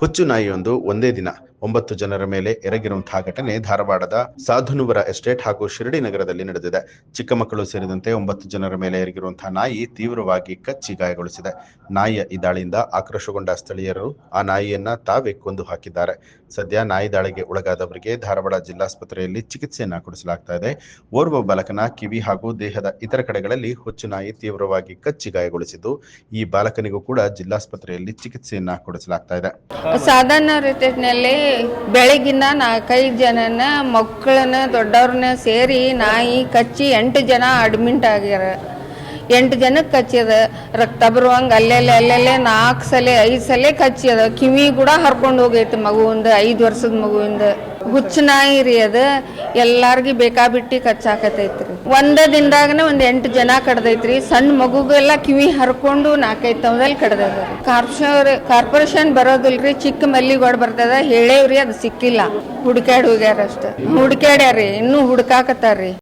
ಹುಚ್ಚು ನಾಯಿಯೊಂದು ಒಂದೇ ದಿನ 9 ಜನರ ಮೇಲೆ ಎರಗಿರುವಂತಹ ಘಟನೆ ಧಾರವಾಡದ ಸಾಧುನುವರ ಎಸ್ಟೇಟ್ ಹಾಗೂ ಶಿರಡಿ ನಗರದಲ್ಲಿ ನಡೆದಿದೆ. ಚಿಕ್ಕ ಮಕ್ಕಳು ಸೇರಿದಂತೆ 9 ಜನರ ಮೇಲೆ ಎರಗಿರುವಂತಹ ನಾಯಿ ತೀವ್ರವಾಗಿ ಕಚ್ಚಿ ಗಾಯಗೊಳಿಸಿದೆ. ನಾಯಿಯ ಈ ದಾಳಿಯಿಂದ ಆಕ್ರೋಶಗೊಂಡ ಸ್ಥಳೀಯರು ಆ ನಾಯಿಯನ್ನ ತಾವೇ ಕೊಂದು ಹಾಕಿದ್ದಾರೆ. ಸದ್ಯ ನಾಯಿ ದಾಳಿಗೆ ಒಳಗಾದವರಿಗೆ ಧಾರವಾಡ ಜಿಲ್ಲಾಸ್ಪತ್ರೆಯಲ್ಲಿ ಚಿಕಿತ್ಸೆಯನ್ನ ಕೊಡಿಸಲಾಗ್ತಾ ಇದೆ. ಓರ್ವ ಬಾಲಕನ ಕಿವಿ ಹಾಗೂ ದೇಹದ ಇತರ ಕಡೆಗಳಲ್ಲಿ ಹುಚ್ಚು ನಾಯಿ ತೀವ್ರವಾಗಿ ಕಚ್ಚಿ ಗಾಯಗೊಳಿಸಿದ್ದು, ಈ ಬಾಲಕನಿಗೂ ಕೂಡ ಜಿಲ್ಲಾಸ್ಪತ್ರೆಯಲ್ಲಿ ಚಿಕಿತ್ಸೆಯನ್ನ ಕೊಡಿಸಲಾಗ್ತಾ ಇದೆ. ಸಾಧಾರಣ ರೀತಿಯಲ್ಲಿ ಬೆಳಗಿನ 4-5 ಜನನ ಮಕ್ಕಳನ್ನ ದೊಡ್ಡವ್ರನ್ನ ಸೇರಿ ನಾಯಿ ಕಚ್ಚಿ 8 ಜನ ಅಡ್ಮಿಂಟ್ ಆಗ್ಯಾರ. 8 ಜನಕ್ಕೆ ಕಚ್ಚಿದ, ರಕ್ತ ಬರುವಂಗೆ ಅಲ್ಲೆಲ್ಲೇ 4 ಸಲ 5 ಸಲ ಕಚ್ಚಿದ. ಕಿವಿ ಕೂಡ ಹರ್ಕೊಂಡು ಹೋಗೈತಿ ಮಗುವಿಂದ, 5 ವರ್ಷದ ಮಗುವಿಂದ. ಹುಚ್ಚು ನಾಯಿ ರೀ ಅದು, ಎಲ್ಲಾರ್ಗಿ ಬೇಕಾಬಿಟ್ಟಿ ಕಚ್ಚಾಕತೈತ್ರಿ. ಒಂದ ದಿನದಾಗನೇ 8 ಜನ ಕಡ್ದೈತ್ರಿ. ಸಣ್ಣ ಮಗುಗೆಲ್ಲ ಕಿವಿ ಹರ್ಕೊಂಡು 4-5 ತವದಲ್ಲಿ ಕಡ್ದದ. ಕಾರ್ಪೊರೇಷನ್ ಬರೋದಿಲ್ರಿ, ಚಿಕ್ಕ ಮಲ್ಲಿಗೋಡ್ ಬರ್ತದ, ಹೇಳೇವ್ರಿ, ಅದು ಸಿಕ್ಕಿಲ್ಲ. ಹುಡ್ಕ್ಯಾಡ್ ಹೋಗ್ಯಾರ ಅಷ್ಟ. ಹುಡ್ಕ್ಯಾಡ್ಯಾರಿ, ಇನ್ನೂ ಹುಡ್ಕಾಕತ್ತಾರ್ರಿ.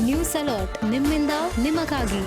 ನ್ಯೂಸ್ ಅಲರ್ಟ್, ನಿಮ್ಮಿಂದ ನಿಮಗಾಗಿ.